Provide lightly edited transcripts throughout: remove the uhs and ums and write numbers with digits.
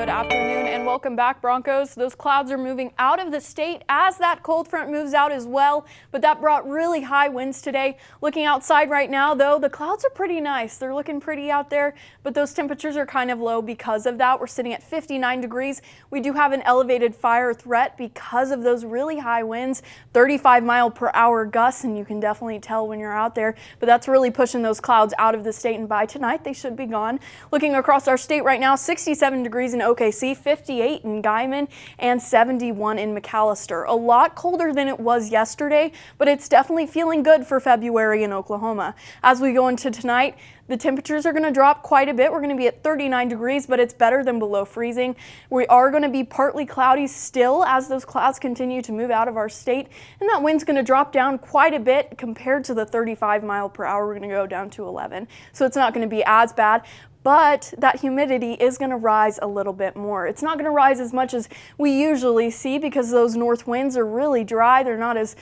Good afternoon and welcome back, Broncos. Those clouds are moving out of the state as that cold front moves out as well, but that brought really high winds today. Looking outside right now, though, the clouds are pretty nice. They're looking pretty out there, but those temperatures are kind of low because of that. We're sitting at 59 degrees. We do have an elevated fire threat because of those really high winds, 35-mile-per-hour gusts, and you can definitely tell when you're out there, but that's really pushing those clouds out of the state, and by tonight they should be gone. Looking across our state right now, 67 degrees in OKC, 58 in Guyman, and 71 in McAllister. A lot colder than it was yesterday, but it's definitely feeling good for February in Oklahoma. As we go into tonight, the temperatures are going to drop quite a bit. We're going to be at 39 degrees, but it's better than below freezing. We are going to be partly cloudy still as those clouds continue to move out of our state, and that wind's going to drop down quite a bit compared to the 35 mile per hour. We're going to go down to 11, so it's not going to be as bad. But that humidity is going to rise a little bit more. It's not going to rise as much as we usually see because those north winds are really dry. They're not as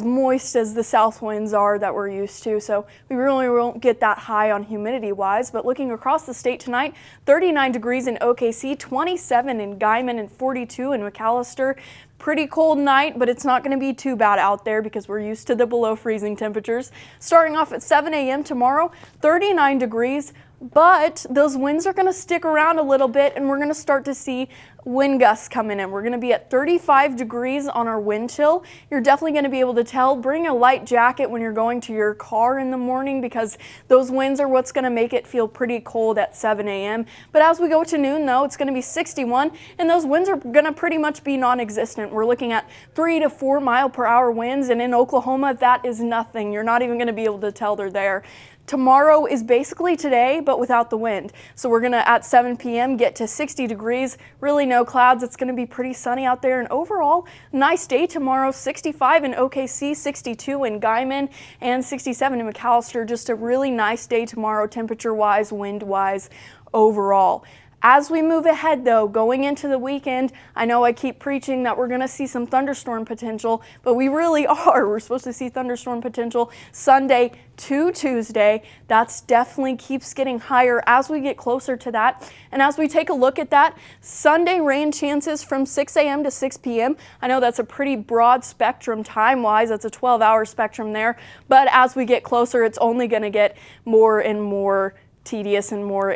moist as the south winds are that we're used to. So we really won't get that high on humidity wise. But looking across the state tonight, 39 degrees in OKC, 27 in Guyman, and 42 in McAllister. Pretty cold night, but it's not going to be too bad out there because we're used to the below freezing temperatures. Starting off at 7 a.m. tomorrow, 39 degrees. But those winds are going to stick around a little bit, and we're going to start to see wind gusts coming in. We're going to be at 35 degrees on our wind chill. You're definitely going to be able to tell. Bring a light jacket when you're going to your car in the morning because those winds are what's going to make it feel pretty cold at 7 a.m. But as we go to noon, though, it's going to be 61, and those winds are going to pretty much be non-existent. We're looking at 3 to 4 mile per hour winds, and in Oklahoma, that is nothing. You're not even going to be able to tell they're there. Tomorrow is basically today, but without the wind. So we're gonna, at 7 p.m., get to 60 degrees, really no clouds. It's gonna be pretty sunny out there, and overall, nice day tomorrow, 65 in OKC, 62 in Guyman, and 67 in McAllister. Just a really nice day tomorrow, temperature-wise, wind-wise, overall. As we move ahead, though, going into the weekend, I know I keep preaching that we're going to see some thunderstorm potential, but we really are. We're supposed to see thunderstorm potential Sunday to Tuesday. That's definitely keeps getting higher as we get closer to that. And as we take a look at that, Sunday rain chances from 6 a.m. to 6 p.m. I know that's a pretty broad spectrum time-wise. That's a 12-hour spectrum there. But as we get closer, it's only going to get more and more tedious and more.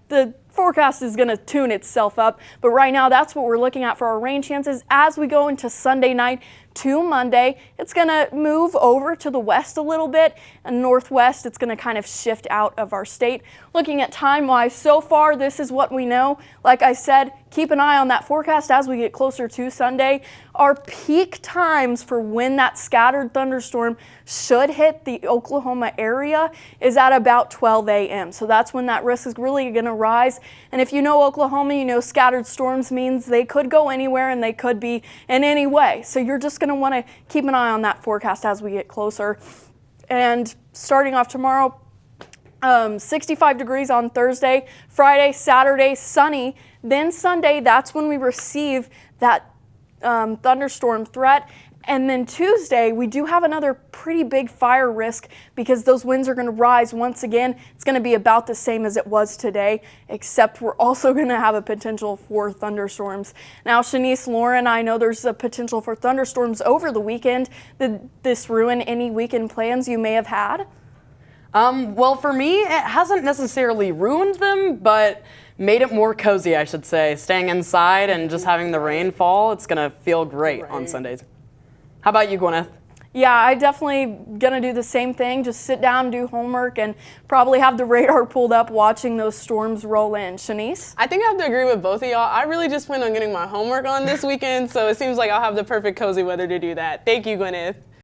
The forecast is going to tune itself up, but right now that's what we're looking at for our rain chances as we go into Sunday night to Monday. It's going to move over to the west a little bit, and northwest it's going to kind of shift out of our state. Looking at time-wise, so far this is what we know. Like I said, keep an eye on that forecast as we get closer to Sunday. Our peak times for when that scattered thunderstorm should hit the Oklahoma area is at about 12 a.m. So that's when that risk is really going to rise. And if you know Oklahoma, you know scattered storms means they could go anywhere and they could be in any way. So you're just going to want to keep an eye on that forecast as we get closer. And starting off tomorrow, 65 degrees on Thursday, Friday, Saturday, sunny. Then Sunday, that's when we receive that thunderstorm threat. And then Tuesday, we do have another pretty big fire risk because those winds are going to rise once again. It's going to be about the same as it was today, except we're also going to have a potential for thunderstorms. Now, Shanice, Lauren, I know there's a potential for thunderstorms over the weekend. Did this ruin any weekend plans you may have had? Well, for me, it hasn't necessarily ruined them, but made it more cozy, I should say. Staying inside and just having the rain fall, it's going to feel great on Sundays. How about you, Gwyneth? Yeah, I definitely gonna do the same thing. Just sit down, do homework, and probably have the radar pulled up watching those storms roll in. Shanice? I think I have to agree with both of y'all. I really just plan on getting my homework on this weekend, so it seems like I'll have the perfect cozy weather to do that. Thank you, Gwyneth.